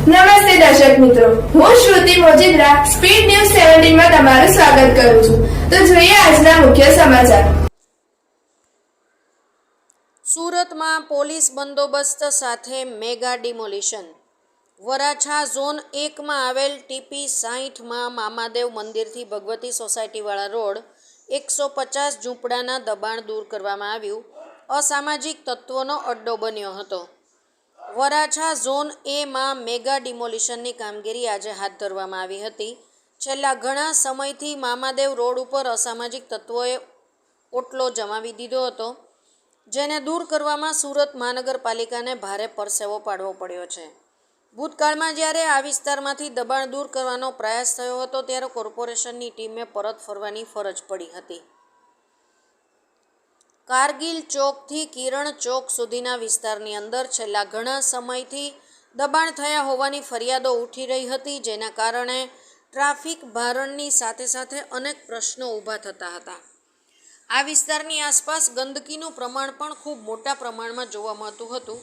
નમસ્તે દર્શક મિત્રો, હું શ્રુતિ મોજીદ્રા સ્પીડ ન્યૂઝ 17 માં તમારું સ્વાગત કરું છું. તો જોઈએ આજના મુખ્ય સમાચાર. સુરતમાં પોલીસ બંદોબસ્ત સાથે મેગા ડિમોલિશન. વરાછા ઝોન 1 માં આવેલ ટીપી 60માં મામાદેવ મંદિરથી ભગવતી સોસાયટીવાળા રોડ 150 ઝૂંપડાના દબાણ દૂર કરવામાં આવ્યું. અસામાજિક તત્વોનો અડ્ડો બન્યો હતો. વરાછા ઝોન એ માં મેગા ડિમોલિશનની કામગીરી આજે હાથ ધરવામાં આવી હતી. છેલ્લા ઘણા સમયથી મામાદેવ રોડ ઉપર અસામાજિક તત્વોએ ઓટલો જમાવી દીધો હતો, જેને દૂર કરવામાં સુરત મહાનગરપાલિકાને ભારે પરસેવો પાડવો પડ્યો છે. ભૂતકાળમાં જ્યારે આ વિસ્તારમાંથી દબાણ દૂર કરવાનો પ્રયાસ થયો હતો ત્યારે કોર્પોરેશનની ટીમે પરત ફરવાની ફરજ પડી હતી. કારગિલ ચોકથી કિરણ ચોક સુધીના વિસ્તારની અંદર છેલ્લા ઘણા સમયથી દબાણ થયા હોવાની ફરિયાદો ઉઠી રહી હતી, જેના કારણે ટ્રાફિક ભારણની સાથે સાથે અનેક પ્રશ્નો ઊભા થતા હતા. આ વિસ્તારની આસપાસ ગંદકીનું પ્રમાણ પણ ખૂબ મોટા પ્રમાણમાં જોવા મળતું હતું.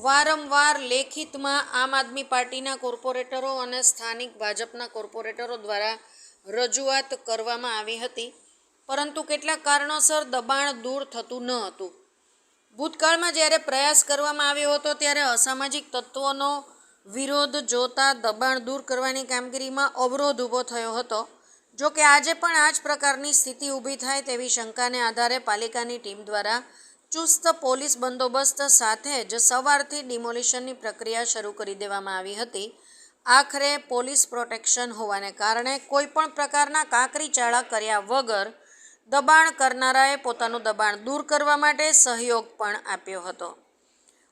વારંવાર લેખિતમાં આમ આદમી પાર્ટીના કોર્પોરેટરો અને સ્થાનિક ભાજપના કોર્પોરેટરો દ્વારા રજૂઆત કરવામાં આવી હતી, પરંતુ કેટલાક કારણોસર દબાણ દૂર થતું ન હતું. ભૂતકાળમાં જ્યારે પ્રયાસ કરવામાં આવ્યો હતો ત્યારે અસામાજિક તત્વોનો વિરોધ જોતા દબાણ દૂર કરવાની કામગીરીમાં અવરોધ ઊભો થયો હતો. જો કે આજે પણ આ જ પ્રકારની સ્થિતિ ઊભી થાય તેવી શંકાને આધારે પાલિકાની ટીમ દ્વારા ચુસ્ત પોલીસ બંદોબસ્ત સાથે જ સવારથી ડિમોલિશનની પ્રક્રિયા શરૂ કરી દેવામાં આવી હતી. આખરે પોલીસ પ્રોટેક્શન હોવાને કારણે કોઈપણ પ્રકારના કાંકરી ચાળા કર્યા વગર દબાણ કરનારાએ પોતાનું દબાણ દૂર કરવા માટે સહયોગ પણ આપ્યો હતો.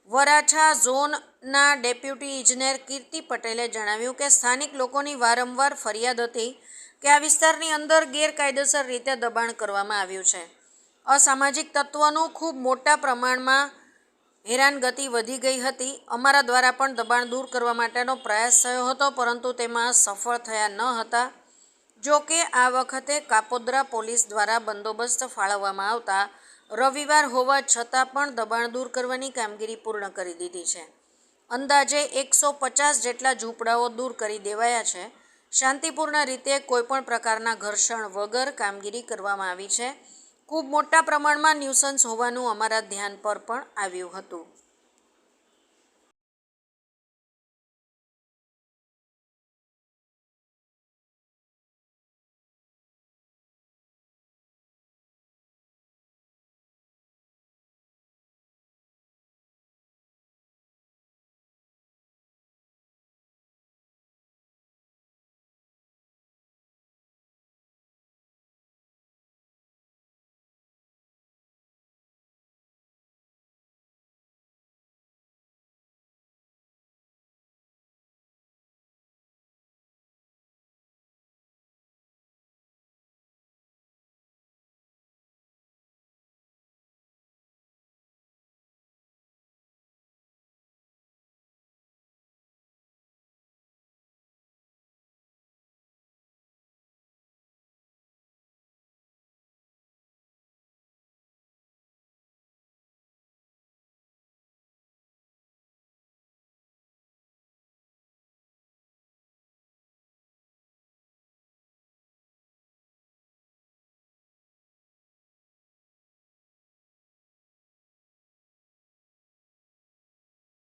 વરાછા ઝોનના ડેપ્યુટી ઇજનેર કીર્તિ પટેલે જણાવ્યું કે સ્થાનિક લોકોની વારંવાર ફરિયાદ હતી કે આ વિસ્તારની અંદર ગેરકાયદેસર રીતે દબાણ કરવામાં આવ્યું છે. અસામાજિક તત્વોનું ખૂબ મોટા પ્રમાણમાં હેરાનગતિ વધી ગઈ હતી. અમારા દ્વારા પણ દબાણ દૂર કરવા માટેનો પ્રયાસ થયો હતો, પરંતુ તેમાં સફળ થયા ન હતા. જો કે આ વખતે કાપોદ્રા પોલીસ દ્વારા બંદોબસ્ત ફાળવવામાં આવતા રવિવાર હોવા છતાં પણ દબાણ દૂર કરવાની કામગીરી પૂર્ણ કરી દીધી છે. અંદાજે 150 જેટલા ઝૂંપડાઓ દૂર કરી દેવાયા છે. શાંતિપૂર્ણ રીતે કોઈપણ પ્રકારના ઘર્ષણ વગર કામગીરી કરવામાં આવી છે. ખૂબ મોટા પ્રમાણમાં ન્યુસન્સ હોવાનું અમારા ધ્યાન પર પણ આવ્યું હતું.